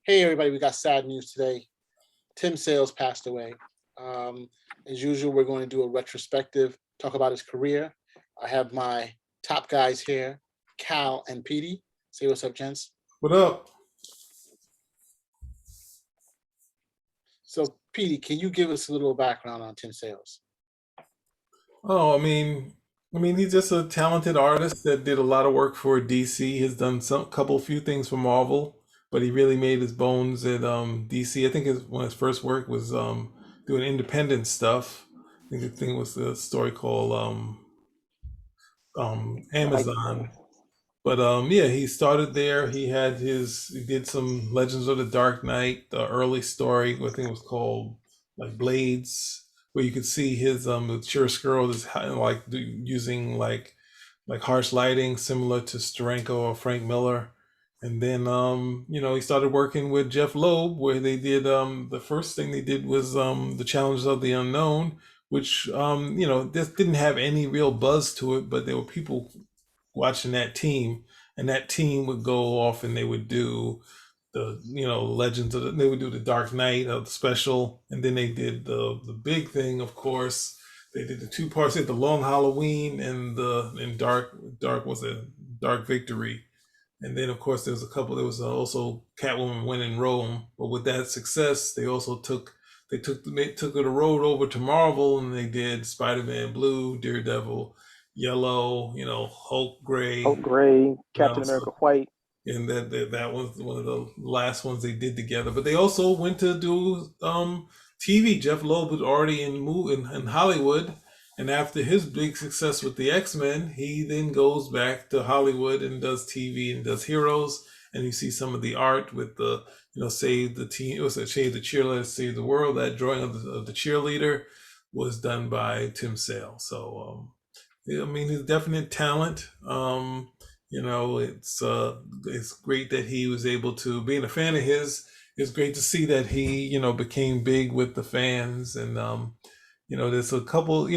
Hey everybody, we got sad news today. Tim Sales passed away. Um, as usual, we're going to do a retrospective, talk about his career. I have my top guys here, Cal and Petey. Say what's up, gents. What up? So, Petey, can you give us a little background on Tim Sales? Oh, he's just a talented artist that did a lot of work for DC. Has done some couple few things for Marvel, but he really made his bones at DC. I think one of his first work was doing independent stuff. I think the thing was the story called Amazon. But yeah, he started there. He did some Legends of the Dark Knight, the early story. I think it was called like Blades, where you could see his the chiaroscuro is using like harsh lighting, similar to Steranko or Frank Miller. And then he started working with Jeff Loeb, where they did the first thing they did was the Challenges of the Unknown, which this didn't have any real buzz to it, but there were people watching that team, and that team would go off and they would do they would do the Dark Knight of the special, and then they did the big thing, of course. They did the two parts, they did the Long Halloween and Dark was a Dark Victory. And then of course there was also Catwoman When in Rome. But with that success, they took the road over to Marvel, and they did Spider-Man Blue, Daredevil Yellow, Hulk Hulk Gray, Gray, you Captain know, America so, White. and that was one of the last ones they did together. But they also went to do TV. Jeff Loeb was already in Hollywood, and after his big success with the X-Men, he then goes back to Hollywood and does TV and does Heroes. And you see some of the art with the Save the Team, it was Save the Cheerleader, Save the World. That drawing of the cheerleader was done by Tim Sale. So yeah, I mean, he's definite talent. It's great that he was able to. Being a fan of his, it's great to see that he became big with the fans. And there's a couple.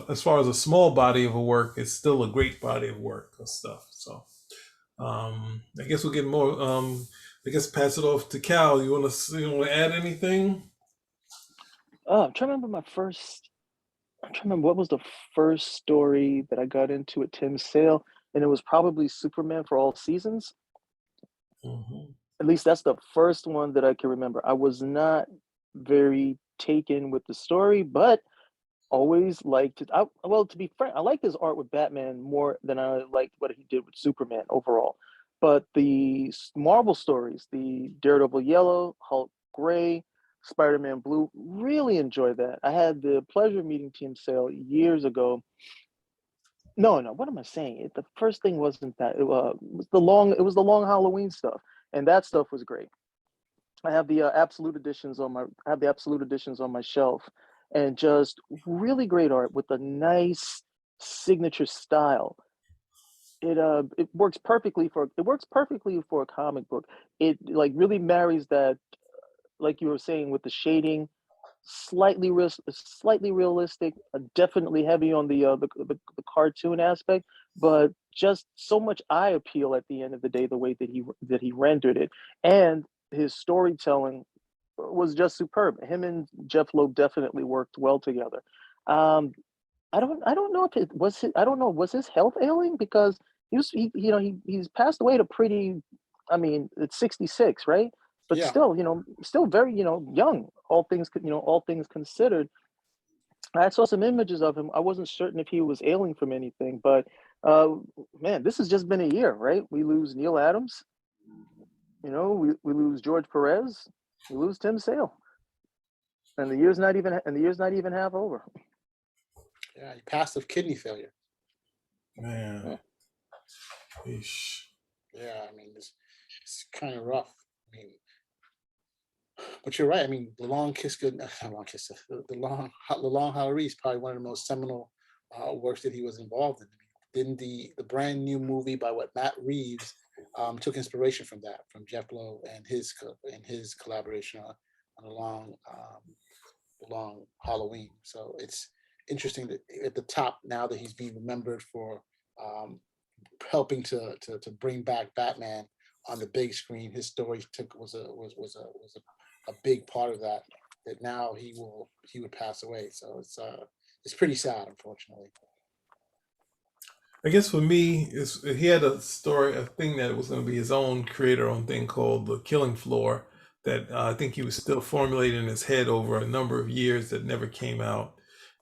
As far as a small body of a work, it's still a great body of work of stuff. So I guess we'll get more. I guess pass it off to Cal. You want to add anything? I'm trying to remember my first. I'm trying to remember what was the first story that I got into at Tim Sale, and it was probably Superman for All Seasons. Hmm. At least that's the first one that I can remember. I was not very taken with the story, but always liked it. Well, to be frank, I liked his art with Batman more than I liked what he did with Superman overall. But the Marvel stories, the Daredevil Yellow, Hulk Gray, Spider-Man Blue, really enjoyed that. I had the pleasure of meeting Tim Sale years ago. No, no, what am I saying? The first thing wasn't that. It was the long Halloween stuff, and that stuff was great. I have the absolute editions on my shelf, and just really great art with a nice signature style. It works perfectly for a comic book. It like really marries that, like you were saying, with the shading, slightly realistic, definitely heavy on the cartoon aspect, but just so much eye appeal at the end of the day, the way that he rendered it, and his storytelling was just superb. Him and Jeff Loeb definitely worked well together. Um, I don't know if it was I don't know, was his health ailing, because he's passed away at a pretty, I mean, it's 66, right? But Yeah, still, still very, young, all things considered. I saw some images of him. I wasn't certain if he was ailing from anything, but uh man, this has just been a year, right? We lose Neil Adams, we lose George Perez, we lose Tim Sale, and the year's not even half over. yeah, he passed of kidney failure. Man, Yeah. Eesh. Yeah, I mean, it's kind of rough. I mean, but you're right. I mean, the long kiss good, not long kiss, the long Halloween is probably one of the most seminal works that he was involved in. I mean, then the brand new movie by what Matt Reeves took inspiration from that, from Jeff Lowe and his collaboration on the long Halloween. So it's interesting that at the top now that he's being remembered for um, helping to bring back Batman on the big screen. His story was a big part of that. That now he would pass away. So it's pretty sad, unfortunately. I guess for me, he had a story, a thing that was going to be his own creator-owned thing called The Killing Floor that I think he was still formulating in his head over a number of years that never came out.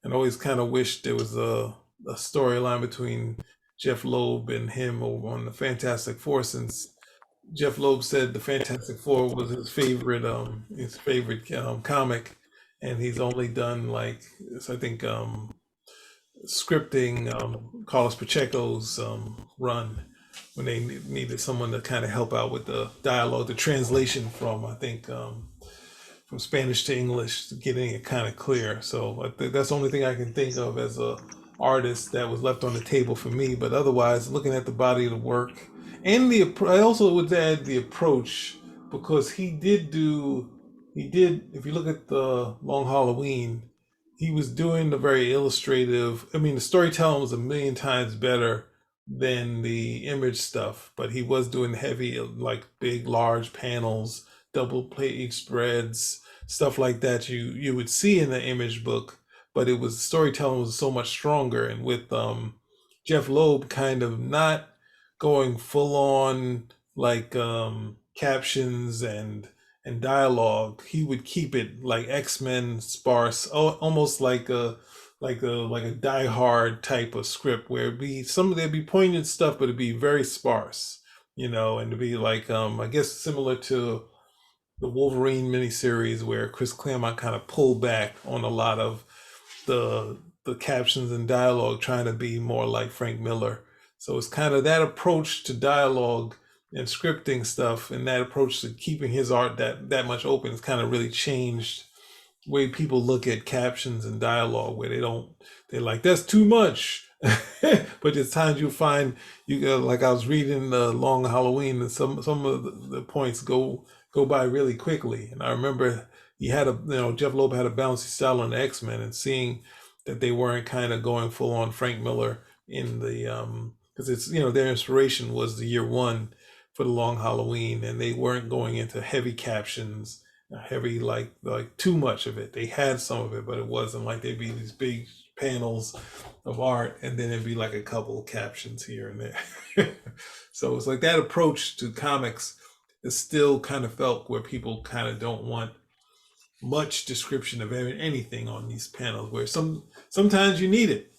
And always kind of wished there was a storyline between Jeff Loeb and him over on the Fantastic Four, since Jeff Loeb said the Fantastic Four was his favorite comic, and he's only done like I think scripting Carlos Pacheco's run when they needed someone to kind of help out with the dialogue, the translation from I think from Spanish to English, getting it kind of clear. So I think that's the only thing I can think of as a artist that was left on the table for me. But otherwise, looking at the body of the work and I also would add the approach, because he did. If you look at the Long Halloween, he was doing the very illustrative. I mean, the storytelling was a million times better than the image stuff, but he was doing heavy, like big, large panels, double page spreads, stuff like that you would see in the image book, but it was storytelling was so much stronger. And with Jeff Loeb kind of not going full on like captions and dialogue, he would keep it like X-Men sparse, almost like a Die Hard type of script where there'd be poignant stuff, but it'd be very sparse, and to be like I guess similar to the Wolverine miniseries where Chris Claremont kind of pulled back on a lot of the captions and dialogue, trying to be more like Frank Miller. So it's kind of that approach to dialogue and scripting stuff, and that approach to keeping his art that much open has kind of really changed the way people look at captions and dialogue, where they're like, that's too much. But there's times you find like I was reading the Long Halloween, and some of the points go by really quickly. And I remember Jeff Loeb had a bouncy style on the X-Men, and seeing that they weren't kind of going full on Frank Miller in the because it's their inspiration was the year one for the Long Halloween, and they weren't going into heavy captions, heavy like too much of it. They had some of it, but it wasn't like there'd be these big panels of art and then it'd be like a couple of captions here and there. So it's like that approach to comics is still kind of felt where people kind of don't want much description of anything on these panels, where sometimes you need it,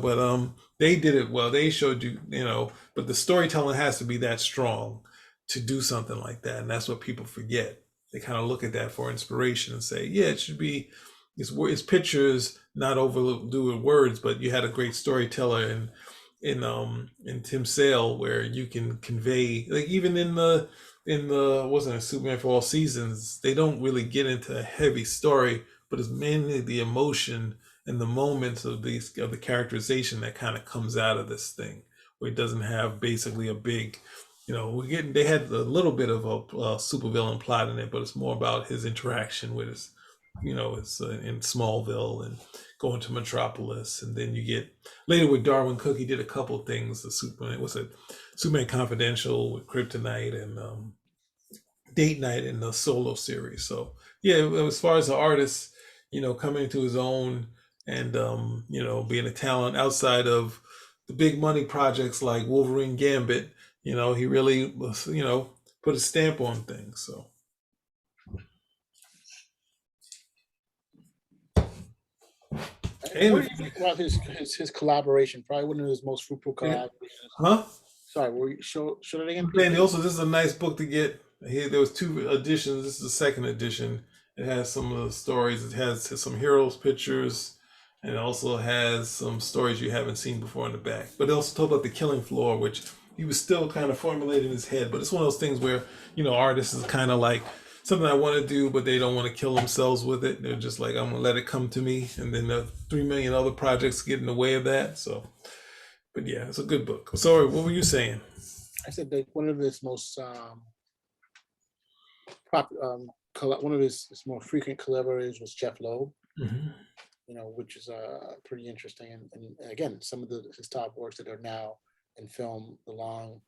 but they did it well. They showed you, but the storytelling has to be that strong to do something like that. And that's what people forget. They kind of look at that for inspiration and say, yeah, it should be, it's pictures, not overdo with words, but you had a great storyteller in Tim Sale, where you can convey, like even in the wasn't it Superman for All Seasons, they don't really get into a heavy story, but it's mainly the emotion and the moments of the characterization that kind of comes out of this thing, where it doesn't have basically a big, they had a little bit of a supervillain plot in it, but it's more about his interaction with his, it's in Smallville and going to Metropolis. And then you get later with Darwin Cook, he did a couple things. Superman Confidential with Kryptonite, and Date Night in the Solo series. So yeah, as far as the artist, coming into his own and being a talent outside of the big money projects like Wolverine Gambit, he really was, put a stamp on things. So What do you think about his collaboration? Probably one of his most fruitful collaborations. Huh? Sorry, will you show it again? And also, this is a nice book to get. Here, there was 2 editions. This is the second edition. It has some of the stories. It has some heroes pictures, and it also has some stories you haven't seen before in the back. But it also talked about the Killing Floor, which he was still kind of formulating in his head. But it's one of those things where artists is kind of like something I want to do, but they don't want to kill themselves with it. They're just like, I'm gonna let it come to me, and then the 3 million other projects get in the way of that. So, but yeah, it's a good book. Sorry, what were you saying? I said that one of his most one of his more frequent collaborators was Jeff Loeb. Mm-hmm. Which is pretty interesting. And again, some of his top works that are now in film, The Long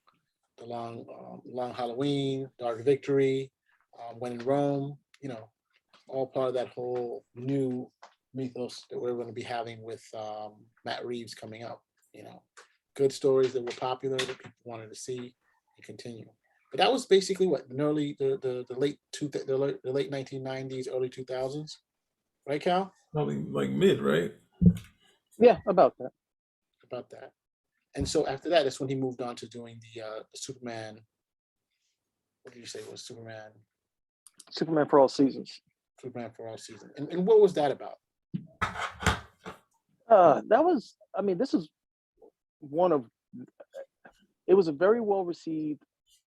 Long Halloween, Dark Victory, When in Rome, all part of that whole new mythos that we're going to be having with Matt Reeves coming up. Good stories that were popular that people wanted to see and continue. But that was basically what in the late 1990s, early 2000s, right, Cal? Probably like mid, right? Yeah, about that. About that. And so after that, that's when he moved on to doing the Superman. What did you say was Superman? Superman for All Seasons. Superman for All Season. And what was that about? That was, I mean, this is one of, it was a very well received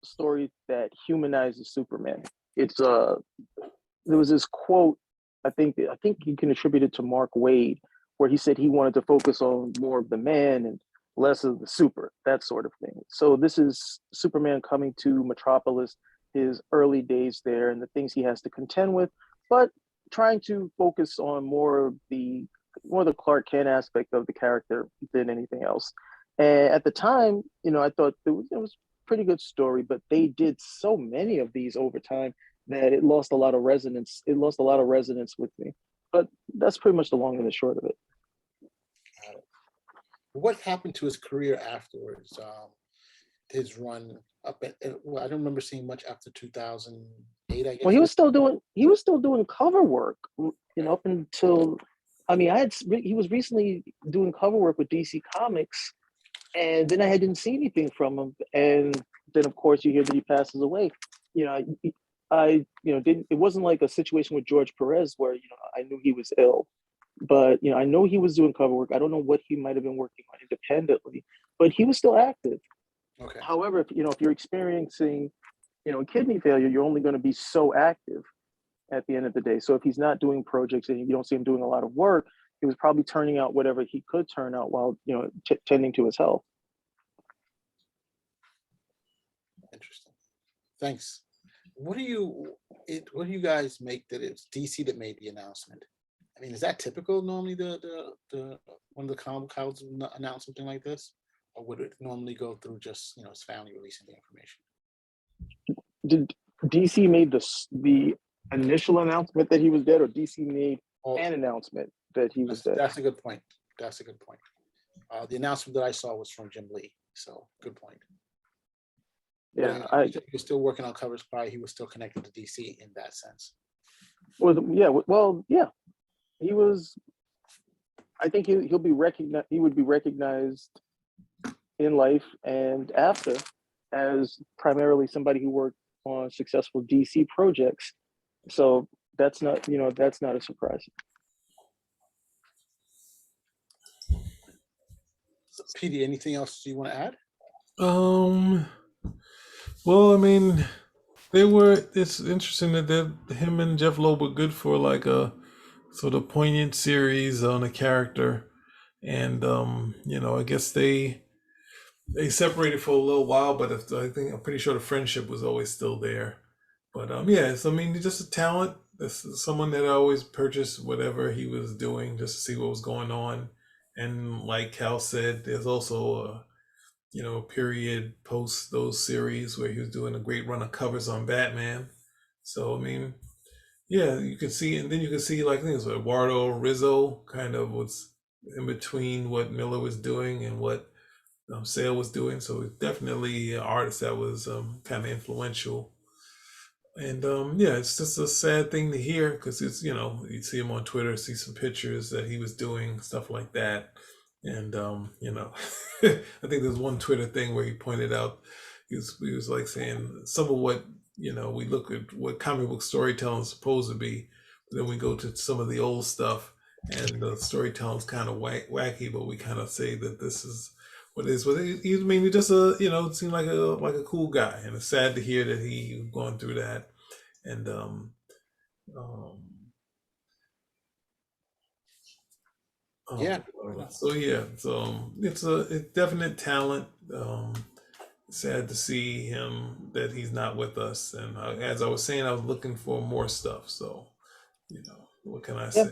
story that humanizes Superman. There was this quote, I think you can attribute it to Mark Waid, where he said he wanted to focus on more of the man and less of the super, that sort of thing. So this is Superman coming to Metropolis, his early days there, and the things he has to contend with, but trying to focus on more of the Clark Kent aspect of the character than anything else. And at the time, I thought it was a pretty good story, but they did so many of these over time that it lost a lot of resonance. It lost a lot of resonance with me. But that's pretty much the long and the short of it. What happened to his career afterwards? His run up well, I don't remember seeing much after 2008, I guess. Well, he was still doing cover work, up until, I mean, he was recently doing cover work with DC Comics, and then I didn't see anything from him. And then of course you hear that he passes away. It wasn't like a situation with George Perez where, I knew he was ill, but, I know he was doing cover work. I don't know what he might've been working on independently, but he was still active. Okay. However, if you're experiencing, kidney failure, you're only going to be so active at the end of the day. So if he's not doing projects and you don't see him doing a lot of work, he was probably turning out whatever he could turn out while, tending to his health. Interesting. Thanks. What do you guys make that it's DC that made the announcement? I mean, is that typical normally the one of the comic houses announce something like this? Or would it normally go through just, his family releasing the information? Did DC made the initial announcement that he was dead, or DC made an announcement that he was dead? That's a good point. The announcement that I saw was from Jim Lee. So good point. Yeah, he was still working on covers. Probably he was still connected to DC in that sense. Yeah. He was. I think he'll be recognized. He would be recognized in life and after as primarily somebody who worked on successful DC projects. So that's not a surprise. PD, anything else you want to add? Well, I mean, it's interesting that him and Jeff Loeb were good for like a sort of poignant series on a character. And, I guess they separated for a little while, but I'm pretty sure the friendship was always still there. But, so, I mean, just a talent. This is someone that I always purchased whatever he was doing just to see what was going on. And like Cal said, there's also a period post those series where he was doing a great run of covers on Batman. So I mean, yeah, you can see, and then you can see like things with Eduardo Rizzo kind of was in between what Miller was doing and what Sale was doing. So definitely an artist that was kind of influential. And it's just a sad thing to hear because it's you see him on Twitter, see some pictures that he was doing stuff like that. And I think there's one Twitter thing where he pointed out he was like saying some of what we look at what comic book storytelling is supposed to be, but then we go to some of the old stuff and the storytelling's kind of wacky, but we kind of say that this is what it is. But he's mainly just it seemed like a cool guy, and it's sad to hear that he gone through that. And so it's a definite talent. Sad to see him that he's not with us. And as I was saying, I was looking for more stuff. So, what can I say?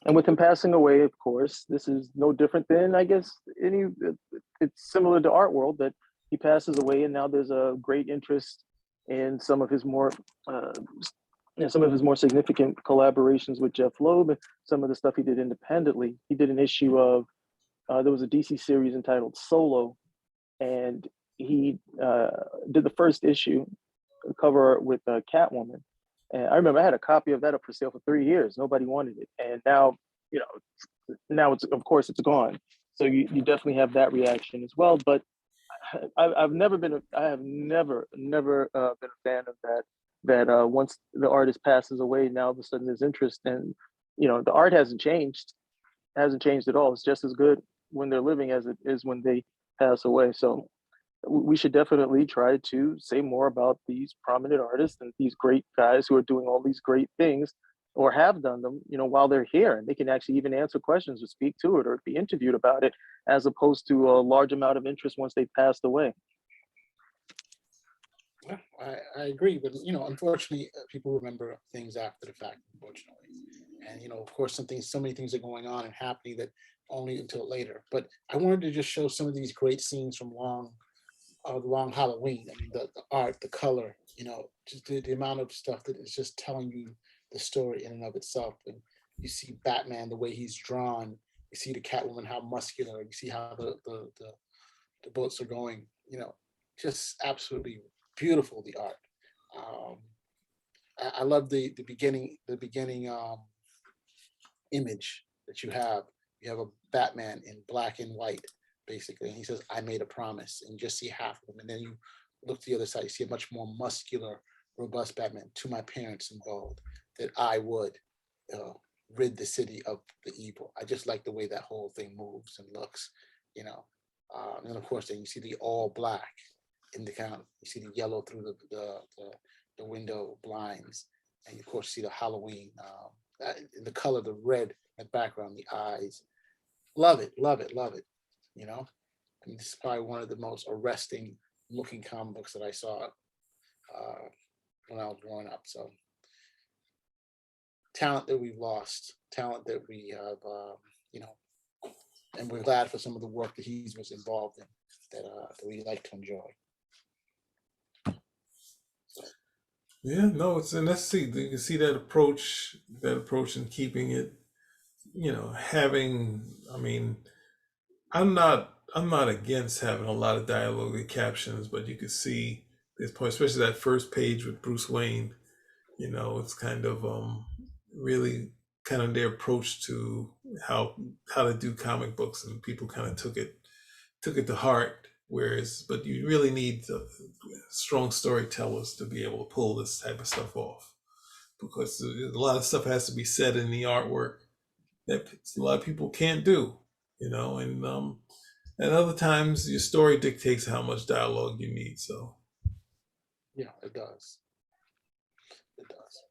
And with him passing away, of course, this is no different than, I guess, it's similar to Art World that, he passes away, and now there's a great interest in some of his more some of his more significant collaborations with Jeff Loeb, and some of the stuff he did independently. He did an issue of there was a DC series entitled Solo, and he did the first issue cover art with Catwoman. And I remember I had a copy of that up for sale for 3 years. Nobody wanted it, and now now it's, of course, it's gone. So you definitely have that reaction as well. But I've never been I have never been a fan of that. That once the artist passes away, now all of a sudden there's interest, and the art hasn't changed at all. It's just as good when they're living as it is when they pass away. So we should definitely try to say more about these prominent artists and these great guys who are doing all these great things or have done them, while they're here, and they can actually even answer questions or speak to it or be interviewed about it, as opposed to a large amount of interest once they passed away. Yeah, I agree, but unfortunately, people remember things after the fact, unfortunately, and of course, so many things are going on and happening that only until later. But I wanted to just show some of these great scenes from Long Halloween. I mean, the art, the color, just the amount of stuff that is just telling you the story in and of itself. And you see Batman, the way he's drawn. You see the Catwoman, how muscular. You see how the bullets are going. Just absolutely beautiful, the art. I love the beginning image that you have. You have a Batman in black and white, basically, and he says, "I made a promise," and you just see half of him, and then you look to the other side, you see a much more muscular, robust Batman. "To my parents," in bold, that I would rid the city of the evil. I just like the way that whole thing moves and looks, and of course, then you see the all black in the count. You see the yellow through the window blinds, and of course, see the Halloween, the color, the red in the background, the eyes. Love it, love it, love it. I mean, this is probably one of the most arresting looking comic books that I saw when I was growing up. So, talent that we've lost, talent that we have, and we're glad for some of the work that he was involved in that we like to enjoy. Yeah, no, and let's see, you can see that approach and keeping it, having, I mean, I'm not against having a lot of dialogue and captions, but you could see this point, especially that first page with Bruce Wayne. It's kind of really kind of their approach to how to do comic books, and people kind of took it to heart. But you really need strong storytellers to be able to pull this type of stuff off, because a lot of stuff has to be said in the artwork that a lot of people can't do, and other times your story dictates how much dialogue you need. So Yeah, it does. It does.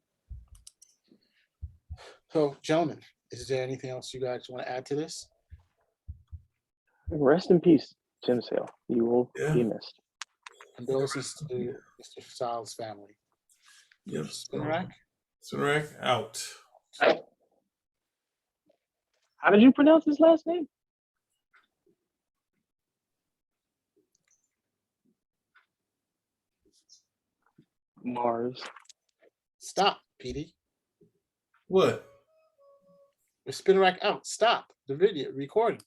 So, gentlemen, is there anything else you guys want to add to this? Rest in peace, Tim Sale. You will be missed. Condolences to Mr. Sal's family. Yep. Spinrack out. How did you pronounce his last name? Mars. Stop, Petey. What? We're Spinrack out. Stop the video recording.